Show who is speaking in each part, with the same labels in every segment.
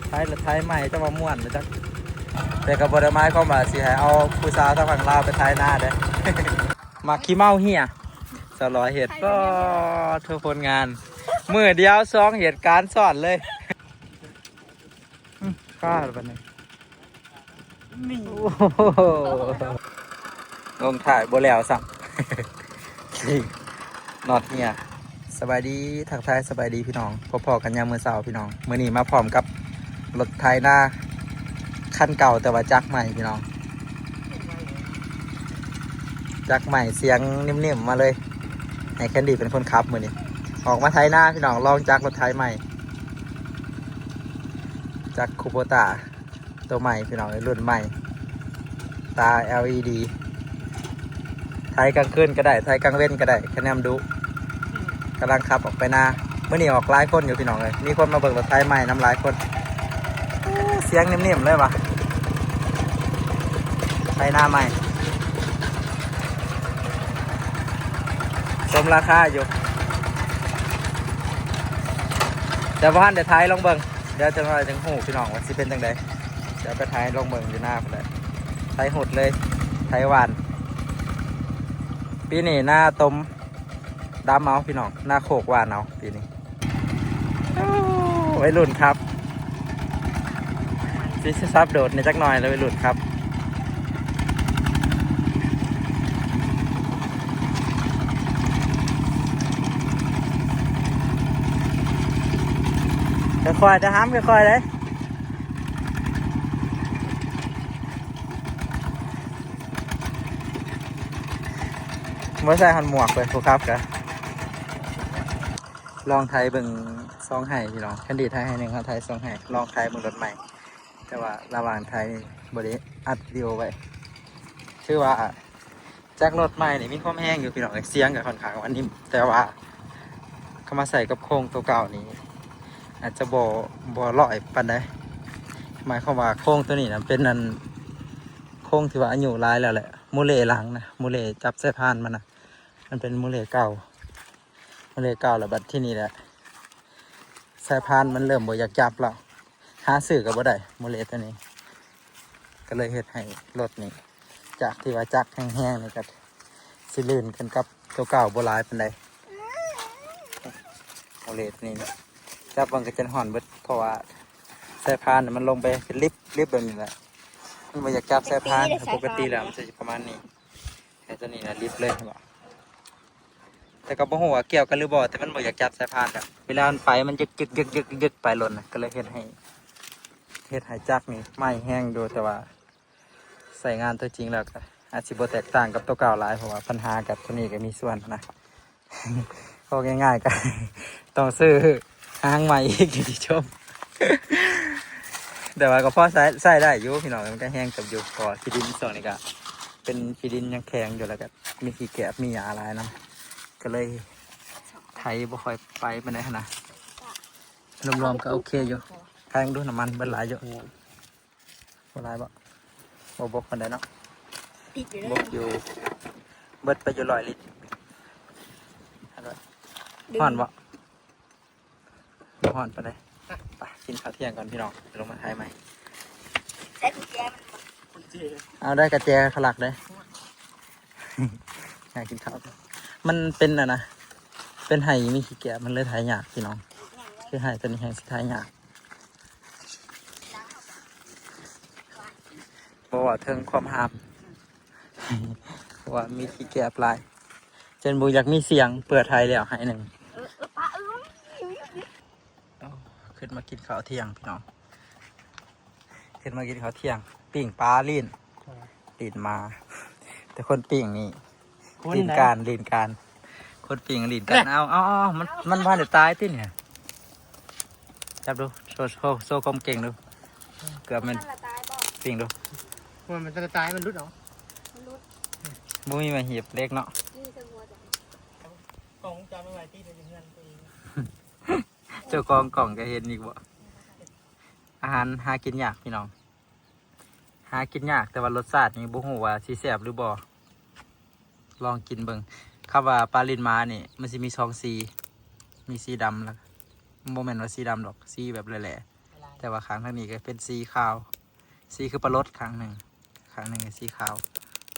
Speaker 1: ไทยหรือไทยใหม่จะมาม่วนนะจ๊ะแต่กับบริไม้เข้ามาสิให้เอาผู้สาวทางฝั่งลาวไปไทยหน้าเด้ มาขี้เมาเฮียสลอยเหตุก็เธอผลงานมือเดียว2เหตุการณ์สอนเลยข้าหรือเปล่าเนี่ยลงถ่ายโบแล้วสั่งนอดเฮียสบายดีทักทายสบายดีพี่น้องพอๆกันยามมือเสาร์พี่น้องมื้อนี้มาพร้อมกับรถไทยหน้าคันเก่าแต่ว่าจักใหม่พี่น้องจักใหม่เสียงนิ่มๆมาเลยให้แคนดี้เป็นคนขับมื้อนี้ออกมาไทยหน้าพี่น้องลองจักรถไทยใหม่จักรคูโบต้าตัวใหม่พี่น้องรุ่นใหม่ตา LED ไทยกลางคืนก็ได้ไทยกลางเว้นก็ได้คะแนนดูกำลังขับออกไปหน้าเมื่อนี้ออกหลายคนอยู่พี่น้องเลยมีคนมาเบิกรถไทยใหม่น้ำหลายคนเสียงนิ่มๆเลยวะไทยหน้าใหม่สมราคาอยู่เดี๋ยวพ่อเดี๋ยวไทยลองเบิ่งเดี๋ยวจะมาถึงหูพี่น้องว่าสิเป็นจังไดเดี๋ยวไปไทยลองเบิ่งอยู่หน้าคนใดไทยหดเลยไทยหวานปีนี้หน้าต้มดำเอาพี่น้องหน้าโขกหวานเอาปีนี้ไว้รุ่นครับซิสซับโดดในจักหน่อยเลยไว้รุ่นครับค่อยๆจะห้ามค่อยๆเลยไม่ใส่หันหมวกเลยผู้ครับกันลองไทยเบิ่งซองไห้พี่น้องแคนดี้ไทยให้หนึ่งครับไทยซองไห้ลองไทยเบิ่งรถใหม่แต่ว่าระหว่างไทยบริอัดวิดีโอไว้ชื่อว่าจากรถใหม่นี่มีความแห้งอยู่พี่น้องเสียงกับค่อนข้างว่านิ่มแต่ว่าเขามาใส่กับโครงตัวเก่านี้อาจจะบ่ลอยปันได้หมายความว่าโครงตัวนี้นะเป็นนันโครงที่ว่าอายุหลายแล้วแหละมูเลหลังนะมูเลจับสายพานมันนะมันเป็นมูเลเก่าแล้วบัดที่นี่แหละสายพานมันเริ่มบ่อยากจับแล้วหาซื้อกับบ่ได้มูเลตัวนี้ก็เลยเฮ็ดให้รถนี้จากที่ว่าจักแห้งๆนี่ก็สิลื่นกันกับตัวเก่าโบราณเป็นไดมูเลตัวนี้นะจับมันก็จะห่อนเบิดเพราะว่าสายพานมันลงไปเป็นลิฟแบบนี้แหละมันบ่อยากจับสายพานปกติแล้วมันจะประมาณนี้แต่ตัวนี้นะลิฟเลยบอกแต่ก็บ่ฮู้ว่าเกี่ยวกันหรือบ่แต่มันบ่อยากจับสายพานแบบเวลามันไปมันยึกไปหล่นนะก็เลยเฮ็ดให้จักนี่ไม่แห้งดูแต่ว่าใส่งานตัวจริงแล้วก็อาจสิบ่แตกต่างกับตัวเก่าหลายเพราะว่าปัญหากับตัวนี้ก็มีส่วนนะก็ง่ายๆก็ต้องซื้อหางใหม่อีกที่ชมแต่ว่าก็พอใส่ได้อยู่พี่น้องมันก็แห้งกับอยู่พอที่ดินส่วนนี้ก็เป็นที่ดินยังแข็งอยู่แล้วก็มีขี้แกบมีหญ้าหลายนะก็เลยไถบ่ค่อยไปมันได้ขนาดรวมๆก็โอเคอยู่แพงดูน้ำมันเบิดหลายอยู่บ่หลายบ่บกมันได้เนาะบกอยู่เบิดไปอยู่100 ลิตรห่อนบ่ห่อนไปเลยไปกินข้าวเที่ยงก่อนพี่น้องลงมาไทยใหม่เอาได้กระเจขลักเลยอยากกินข้าวมันเป็นนะเป็นไห่มีขี้แกะมันเลยถ่ายยากพี่น้องคือไห่ตัวนี้แห้งสิถ่ายยากเพราะว่าเทิงความหามเพราะว่ามีขี้แกะปลายเจนบูอยากมีเสียงเปิดไทยแล้วให้หนึ่งขึ้นมากินข้าวเที่ยงพี่น้องขึ้นมากินข้าวเที่ยงปิ่งปลาลีนมาแต่คนปิ่งนี่ลีนการคนปิ่งลีนการเอามันพันเดือดตายที่เนี่ยจับดูโชว์ความเก่งดูเกือบมันปิ่งดู
Speaker 2: มันจะตายมันรุดเหรอ
Speaker 1: มุ้ยมาเหียบเล็กเนาะ
Speaker 2: กล่องจำไม่ไหวที่เดินตัวเอง
Speaker 1: เจ้ากองกล่องก็เห็นอีกบ่อาหารหากินยากพี่น้องหากินยากแต่ว่ารสชาตินี่บ่ฮู้ว่าสิแซ่บหรือบ่ลองกินเบิ่งคำว่าปลาลินมานี่มันสิมี2 สีมีสีดำแล้วบ่แม่นว่าสีดำดอกสีแบบแหล่ แต่ว่าครั้งทางนี้ก็เป็นสีขาวสีคือปลารสครั้งหนึ่งสีขาว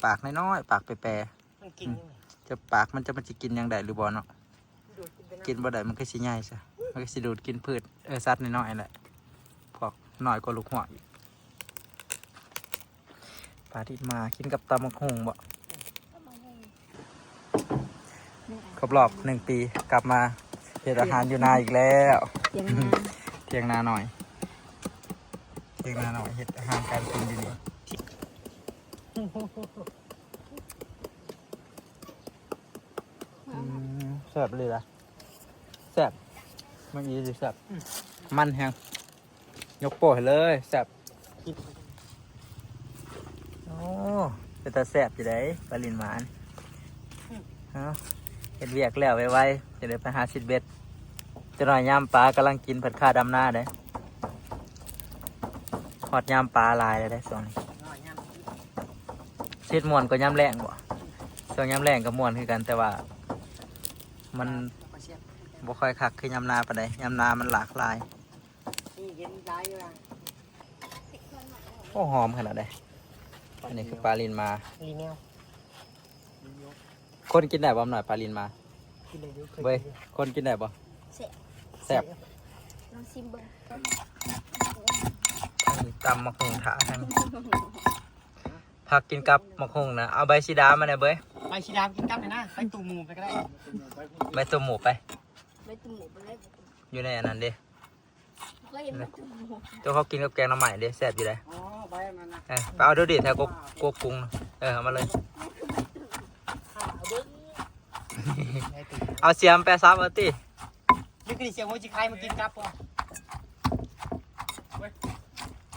Speaker 1: ปากน้อยๆปากแปร
Speaker 2: มันกินยังไง
Speaker 1: ๆจะปากมันจะกินอยังไดหรือบ่เนาะ
Speaker 2: ดูดกินไป
Speaker 1: กินบ่ได้มันก็สิใหญ่ซะมันก็สิดูดกินพืชสัตว์น้อยๆแหละพวกน้อยกว่าลูกหัวอีกปลาที่มากินกับตำบักหุ่งบ่ครบรอบ1 ปีกลับมาเฮ็ดอาหารอยู่นาอีกแล้ว เที่ยงนาหน่อยเฮ็ดอาหารการกินอยู่นี่แซ่บเลยล่ะแซ่บมันอีสิแซ่บมันแฮงยกโป้ให้เลยแซ่บโอ้เป็นตาแซ่บอยู่ได้ปลาลินหมานเอ้าเฮ็ดเวียกแล้วไวๆจะได้ไปหาซิดเบ็ดจะหน่อยยามปลากำลังกินผัดข้าดำหน้าเด้หอดยามปลาลายเลยได้ส่วนนี้เฮ็ดม่วนก็ยามแรงบ่ส่วนยามแรงก็ม่วนคือกันแต่ว่ามันบ่ค่อยคักคือยามนาปานใดยามนามันหลากหลาย
Speaker 2: นี่เย็นร้ายอยู่อ่ะ
Speaker 1: โอ้หอมขนาดใดอันนี้คือปลาลินมา
Speaker 2: ลีเนล
Speaker 1: คนกินได้บ่หน่อยปลาลินมา
Speaker 2: กินเลยยุเคย
Speaker 1: เว้ยคนกินได้บ่แซ่บ
Speaker 3: ลองชิมเบิ่ง
Speaker 1: นี่ตำมะฮุงถาทั้งผักกินกับมะฮุงนะเอาใบชีดามาเนี่ยเบ้ย
Speaker 2: ไปชีดามกินกับเลยนะไปตูหมูไปก็ได้
Speaker 1: ใบตัวหมูไป
Speaker 3: ไม่ตุ่มหมูไปเลย
Speaker 1: อยู่ในอันนั้นเด้
Speaker 3: ก็ยังไม่ตุ่มหมู
Speaker 1: เจ้าเขากินกับแกงหน่อไม้เด้แซ่บอยู่เลย
Speaker 2: อ๋อใบมันนะ
Speaker 1: ไปเอาดูดิแถวกกกุ้งเอามาเลย
Speaker 2: ข้าวเบิ้งไอ้ตี
Speaker 1: เอาเสียมแปะซับเอาติ
Speaker 2: นี่คือเสียงโมจิไคมากินกับป่ะเว้ย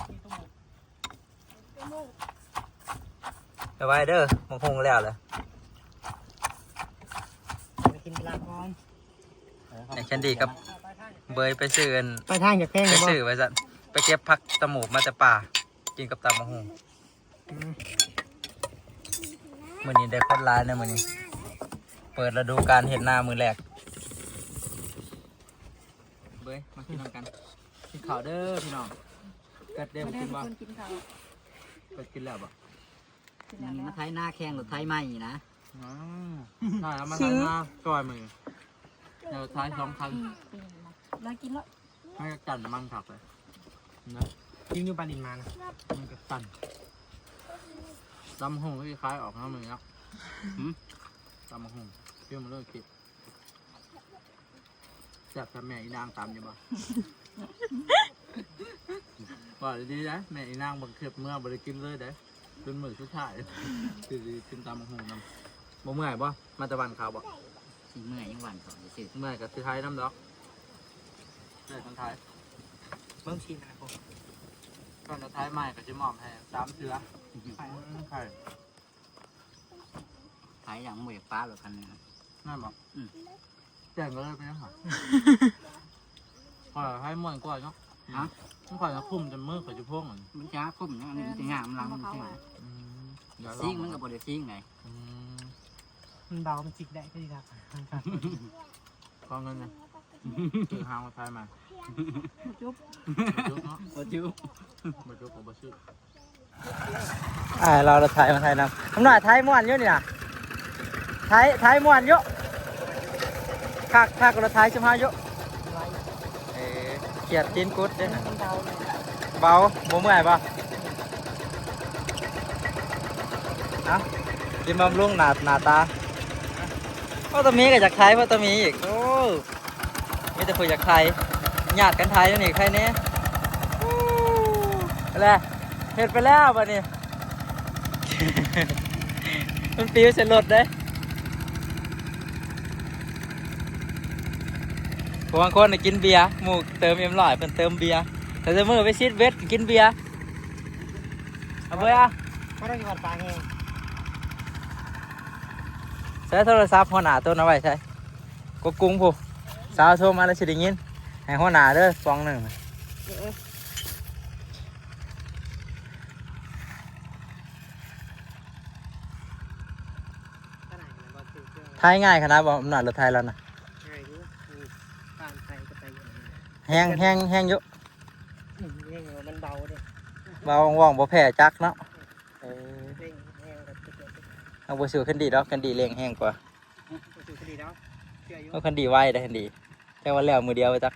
Speaker 2: กินตูหมู
Speaker 1: เอาไว้เด้อมะฮุงแล้วเลย
Speaker 2: ไปกินปลาพร้อม
Speaker 1: ในแคนดี้กับเบยไปซื้อกัน
Speaker 2: ไปทางอย่าแพง
Speaker 1: ไป
Speaker 2: เลย
Speaker 1: ซื้อไว้สันไปเก็บผักตะหมูมาจากป่ากินกับตำมะฮุงมื้อนี้ได้คนร้ายนะมื้อนี้เปิดฤดูการเห็นหน้ามือแรกเบยมากินน้ำกันกินข้าวเด้อพี่น้องเกิดเด้มากินบ่
Speaker 3: คนกินข้าว
Speaker 1: เกิดกินแล้วบ่
Speaker 3: กินแล้ว
Speaker 4: มาไทยหน้าแข้งหรือไทยไหมนะ
Speaker 1: อ๋อได้แล้วมาทานมาจอยมือเดี๋ยวท้ายสองครั้ง
Speaker 3: มากินแล้ว
Speaker 1: ให้จันน้ำมันผักเลยนะ
Speaker 2: กินอยู่ปลาดินมานะ
Speaker 1: มันก็ตันตำหงที่คล้ายออกน้ำมือครับตำหงเชื่อมาเลยคิดแซ่บแต่แม่อีนางตำอยู่บ่ ว่าดีนะแม่อีนางบังเข็บเมื่อบริกินเลยเด้เป็นมือสุดท้ายคือกินตำหงนำบ่เมื่อยบ่มาตะวันขาวบ่
Speaker 4: สีเมื่อยยังหวานก่อนจะซื้อ
Speaker 1: เมื่อยกับสุดท้ายน้ำดอกได้คนท้าย
Speaker 2: เบิ้งชีนะผม
Speaker 1: ก่อนสุดท้ายใหม่ก็จะมอบให้3 เสือไข่
Speaker 4: ขายอย่างหมูยฟ้าหรือคันนึงครับ
Speaker 1: น่าบอกแจ้งก็เลยไปนะค่ะพอให้ม่วนกว่าเนาะต้องคอยคุ้มจนมือเขาจะพ่วง
Speaker 4: มันจะคุ้มอย่างนี้มันจะงามล้างมันใช่ไหมซิ่งมันกับบริซิ่งไง
Speaker 2: มันเบามันจิกได้ก็ดีครับ
Speaker 1: ขอเงินนะคือหางมาทายมา
Speaker 3: จุ๊บ
Speaker 1: จุ๊บเนาะ
Speaker 4: บริจุ๊บ
Speaker 1: มาจุ๊บของบะชื่อเราถ่ายมาถ่ายนะผมหน่อยถ่ายม่วนเยอะนี่นะถ่ายม่วนเยอะคักเราถ่ายชิมหายเยอะเขียดจีนกุดเด้นะ
Speaker 2: มันเบาเลย
Speaker 1: เบาบ่เมื่อยป่ะเอากินบำรุงหนาตาพ่อตะมีกับจากไทยพ่อตะมีอีกโอ้มีแต่ผู้จากไทยญาติกันไทยนั่นนี่ใครเนี่ยอะไรเห็ดไปแล้วป่ะนี่ มันปิวเสร็จรถได้บางคนกินเบียร์หมูเติม100เป็นเติมเบียร์แต่จะมือไปซิดเวทกินเบียร์เอาไปอ่ะ
Speaker 2: ไม่ต้องกินปลาแห้ง
Speaker 1: ใช้โทรศัพท์หัวหน้าตัวน้อยไว้ใช่กกุ้งผู้สาวโทรมาแล้วสิได้ยินให้หัวหน้าเด้อฟองหนึ่งทายง่ายขนาดบ่หน่อยรถไทยแล้วนะ
Speaker 2: ง่ายอยู่การไปก็ไปอย่างนี้
Speaker 1: แห้งเยอะ
Speaker 2: นี่มันเบาเลย
Speaker 1: เบาว่องบ่แพ้จักเนาะเออ
Speaker 2: เร่งแห้งแบบเกิด
Speaker 1: เอาบ่ซื้อคันดีดอกคันดีเร่งแห้งกว่า
Speaker 2: สูคดีแล้วเชื่ออยู่
Speaker 1: เอาคันดีไวได้คันดีแต่ว่าแล้วมือเดียวไปจัก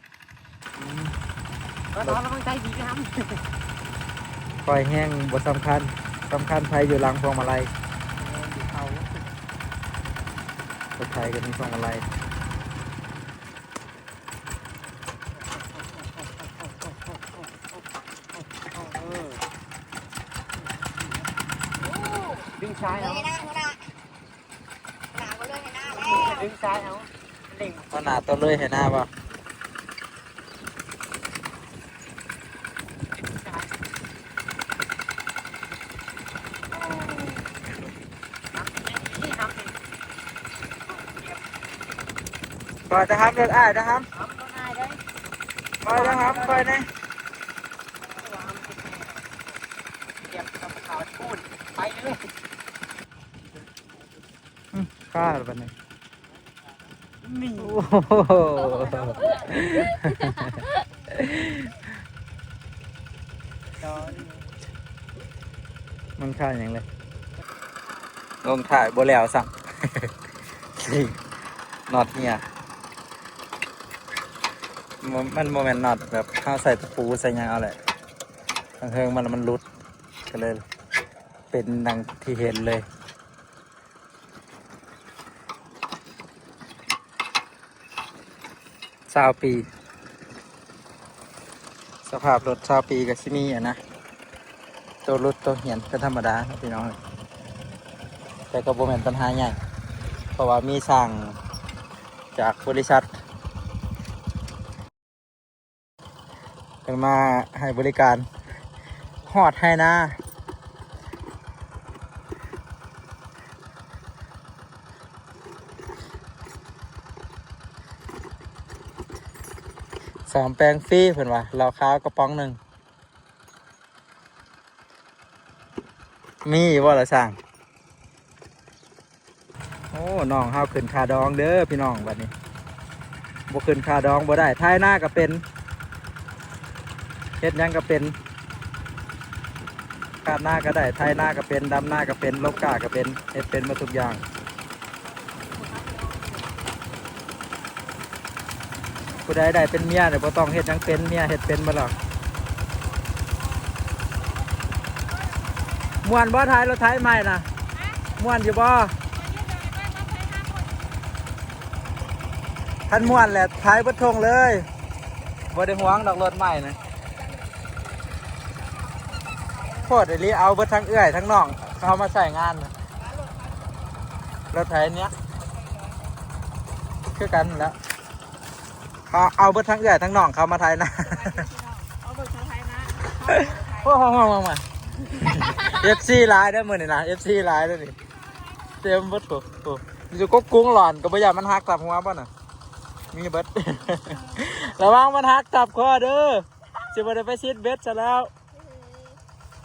Speaker 2: ก็นอนแล้วมันใจดีครับ
Speaker 1: ปล่อยแห้งบ่สำคัญไผอยู่หลังพวงมาลัย
Speaker 2: ดีเขา
Speaker 1: รถไทยก็มีพวงมาลัย
Speaker 2: ดึงซ้ายเอา
Speaker 3: ให้หน้าหัวหน้าหน้าก็เลยให้หน้าแล้ว
Speaker 2: ดึงซ้ายเอาเร่ง
Speaker 1: เอาหน้าตัวเลยให้หน้าบ่
Speaker 2: นี่ครับ
Speaker 1: ปล่อยจะห้ามรถอ้ายจะห้าม
Speaker 2: ทำก็ง่ายเลย
Speaker 1: ปล่อยจะห้ามปล่อยนะ
Speaker 2: เก็บกับขาวพูดไปเลย
Speaker 1: ข้าบัดนี้
Speaker 2: นี่
Speaker 1: โอ้โห
Speaker 2: จอ
Speaker 1: มันค่าอย่างไรลงถ่ายบ่แล้วสั่ง นี่น็อตเนี่ยมันโมเมนต์น็อตแบบเข้าใส่ตะปูใส่หยังเอาแหละทางเทิงมันรุดก็เลยเป็นดังที่เห็นเลย20 ปี สภาพรถ20 ปีกับชิมีอ่ะนะตัวรถตัวเหียนก็ธรรมดานะพี่น้องแต่ก็บ่แม่นปัญหาใหญ่เพราะว่ามีสั่งจากบริษัทเป็นมาให้บริการหอดให้นะ3 แปลงฟรีเพิ่นว่าเราค้ากระป๋องหนึ่งมีว่าละสั่งโอ้น้องเฮาขึ้นคาดองเด้อพี่น้องบัดนี้บ่ขึ้นคาดองบ่ได้ท้ายหน้าก็เป็นเฮ็ดหยังก็เป็นคาดหน้าก็ได้ท้ายหน้าก็เป็นดำหน้าก็เป็นลบกาก็เป็นเฮ็ดเป็นหมาทุกอย่างผู้ใดได้เป็นเมียเดี๋ยวบ่ต้องเฮ็ดหยังเป็นเมียเฮ็ดเป็นบ่หรอกม่วนบ่ท้ายรถไถใหม่น่ะม่วนอยู่บ่ท่านม่วนแหละท้ายเบิดทงเลยบ่ได้หวงดอกรถใหม่นะโคตรไอ้ลีเอาเบิดทั้งเอื้อยทั้งน้องเขามาใส่งานนะรถไถเนี้ยคือกันนั่นแหล้วเอาเบิดทั้งเอื้อยทั้งน้องเขามาไทยนะ
Speaker 3: เอาเบิกชาวไทยนะ
Speaker 1: โอ้โหมาFC หลายได้อมื้อนี่นะ FC หลายเด้อนี่เต็มเบิดโอ้โหอยู่ก็กุ้งหลอนก็บ่อยากมันหักกลับหัวบ่น่ะมีเบิด ระวังมันหักกลับคอเด้อสิบ่ได้ไปซิดเบ็ดซะแล้ว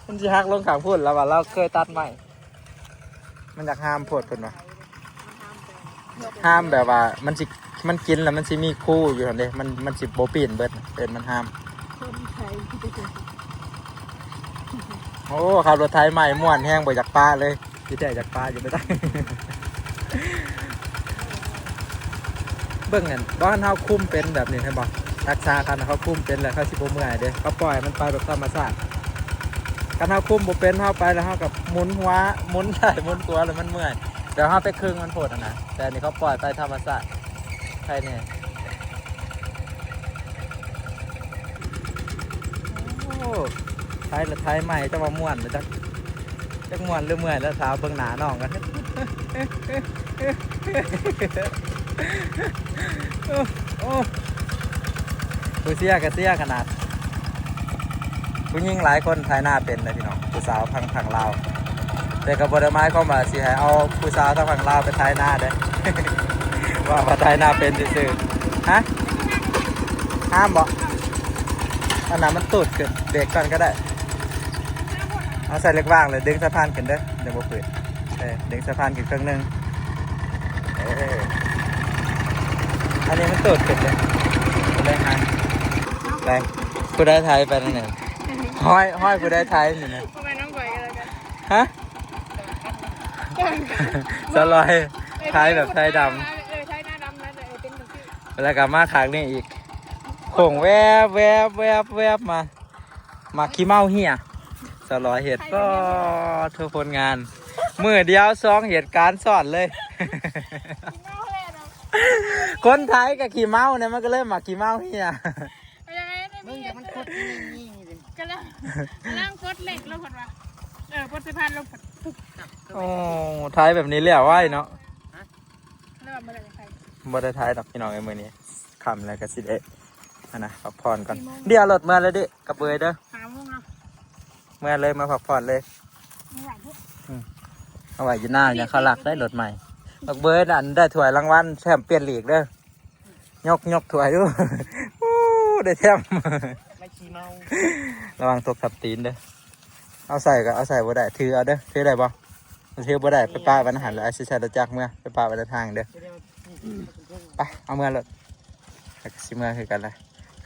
Speaker 1: มันสิหักลงข้างพุ่นแล้วว่าเราเคยตัดใหม่มันอยากห้ามโพดเพิ่นว่าห้ามแบบว่ามันกินแล้วมันสิมีคู่อยู่หั่นเด้มันสิบ่ปีนเบิดเป็นมันห้าม
Speaker 3: คนไทย
Speaker 1: โอ้ขับรถไถใหม่ม่วนแห้งบ่อยากปลาเลยพี่แต่อยากปลาอยู่ไม่ได้ เบิ่งเงินบ้านเฮาคุ้มเป็นแบบนี้ใช่บ่รักษาคันเขาคุ้มเป็นแล้วเขาสิบ่เมื่อยเด้เขาปล่อยมันไปแบบธรรมชาติคันเฮาคุ้มบ่เป็นเฮาไปแล้วเฮากับหมุนหัวหมุนไหล่หมุนตัวแล้วมันเมื่อยเดี๋ยวเฮาไปครึ่งมันโผดนะแต่อันนี่เขาปล่อยไปธรรมชาติใช่เนี่ยโอ้ไทยละไทยใหม่จะมาม่วนเลยจักม่วนหรือเมื่อยแล้วสาวเบิ่งหน้าน้องกัน โอ้ผู้เสียก็เสียขนาดผู้หญิงหลายคนทายหน้าเป็นเลยพี่น้องผู้สาวทางลาวแต่กับบริไม้เข้ามาสิให้เอาผู้สาวทางฝั่งลาวไปทายหน้าเด้ ว่าทายหน้าเป็นซื่อๆฮะห้ามบอกอันนั้นมันตูดเกิดเบรกก่อนก็ได้เอาใส่เล็กว่างเลยดึงสะพานขึ้นเด้อเดี๋ยวบ่ฝืนดึงสะพานขึ้นครึ่งนึงอันนี้มันตูดขึ้นเลยฮะไร ผู้ได้ไทยไปนั่นเองห้อยผู้ได้ไทยอยู่นะ
Speaker 3: ทำไมน้องก่อยกันแล้วกัน
Speaker 1: ฮะสลอยไทยแบบไทยดำ
Speaker 3: ไทยหน้าดำนะแต่เป็นแบบที่
Speaker 1: แล้วก็มาขางนี่อีกโข่งแวบแวบแวบแวบมาขี้เมาเหี้ยสลอยเหตุก็ทุกคนงานมือเดียว2เหตุการณ์สอนเลย
Speaker 3: เมาเลยเนาะ
Speaker 1: คนไทยกับขี้เมาเนี่ยมันก็เริ่มมาขี้เมาเหี้ย
Speaker 3: ยังไงได้
Speaker 4: มึ
Speaker 3: มี
Speaker 4: งอย่ามันคดนี่เลย
Speaker 3: กำลังกดเหล็กลงผลวะกดสะพานลงผลปุ๊บ
Speaker 1: โอ้ไทยแบบนี้เรียกว่าเนาะ
Speaker 3: แล้วแบบเมื่อไหร่จะใคร
Speaker 1: บ่ได้ไทยดอกพี่น้องไอ้มือนี้คำแล้วก็สิเดะนะพักผ่อนก่อนเดี๋ยวรถมาเลยดิกับเบยเด้อ
Speaker 3: หาโมงเนาะ
Speaker 1: เมื่อเลยมาพักผ่อนเลย
Speaker 3: ไม่ไหวพวก
Speaker 1: เอาไว้อยู่หน้าอย่างเขาหลักได้รถใหม่บักเบยอันได้ถ้วยรางวัลแชมป์เปี้ยนลีกเด้อยกถ้วยดู อู้ได้แชมป์
Speaker 4: ไม่ขี้เมา
Speaker 1: ระวังตกทับตีนเด้อเอาใส่ก็เอาใส่บ่ได้ถือเอาเด้อถือได้บ่ถือบ่ได้ไปป้าวันหันแล้วไอ้สิใช้รถจักรเมื่อไปป้าวันทางเด้อไปเอาเมื่อรถแล้วก็สิเมื่อคือกันเลย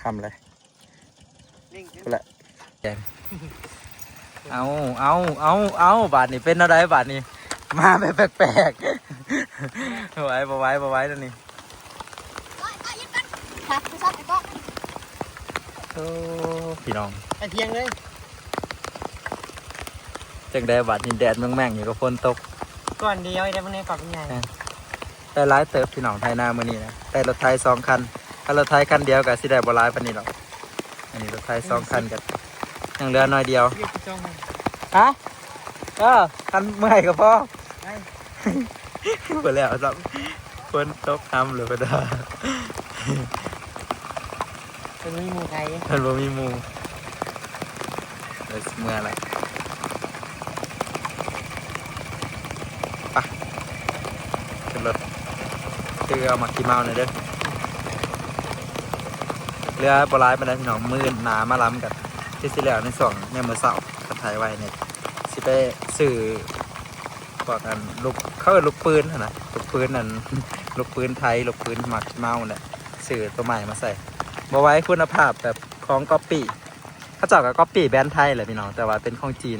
Speaker 1: คำเลยกูละแกงเอาบาทนี้เป็นอะไรบาทนี้มาแบบแปลกๆบ่ไหว้แล้วนี่
Speaker 3: ไปยึดกันค่ะไปซัดไปก็
Speaker 1: โอ้พี่น้อง
Speaker 4: ไปเพียงเลย
Speaker 1: จังได้บาทนี้แดดแม่งๆอยู่กับฝนตก
Speaker 4: ก่อนเดียวไอ้ได้พวกนี้ปรับเป็นไง
Speaker 1: ได้หลายเติบพี่น้องไทยนามื้อนี้นะได้รถไทย2คันถ้ารถไทยคันเดียวก็สิได้บ่หลายปานนี้หรอกอันนี้รถไทย2คันก็ยังเหลือน้อยเดียว
Speaker 4: เรียกจ้อง
Speaker 1: ฮะคันเมื่อยก็พอบ่แล้วครับฝนตกน้ำหรือบ่ได้
Speaker 4: เป็นมีมูไทย
Speaker 1: มันบ่มีหมู่เลยเมื่อละไปขึ้นรถคือเอามาขี่เมาหน่อยเด้อเรือบ่หลายปานใดพี่น้องมื้อหนามาล้ำกันที่สิแล้วใน2เนี่ยมื้อเช้ากันถ่ายไว้เนี่ยสิไปซื้อพวกกันลูกเขาเอิ้นลูกปืนหั่นน่ะลูกปืนนั่น ลูกปืนไทยลูกปืนหมักเมาเนี่ยซื้อตัวใหม่มาใส่บ่ไว้คุณภาพแบบของก๊อปปี้เขาเจ้าก็ก๊อปปี้แบรนด์ไทยแหละพี่น้องแต่ว่าเป็นของจีน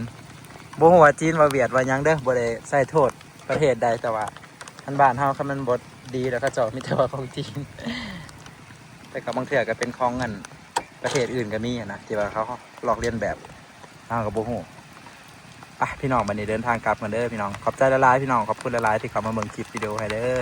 Speaker 1: บ่ฮู้ว่าจีนว่าเวียดว่าหยังเด้อบ่ได้ใส่โทษประเทศใดแต่ว่าอันบ้านเฮาคันมันบ่ดีแล้วเขาเจ้ามีแต่ว่าของจีน แต่ก็บางเทื่อก็เป็นของเงินประเทศอื่นก็มีอะนะที่ว่าเขาลอกเลียนแบบเฮาก็บ่ฮู้พี่น้องวันนี้เดินทางกลับกันเด้อพี่น้องขอบใจละลายพี่น้องขอบคุณละลายที่เข้ามาเบิ่งคลิปวิดีโอให้เด้อ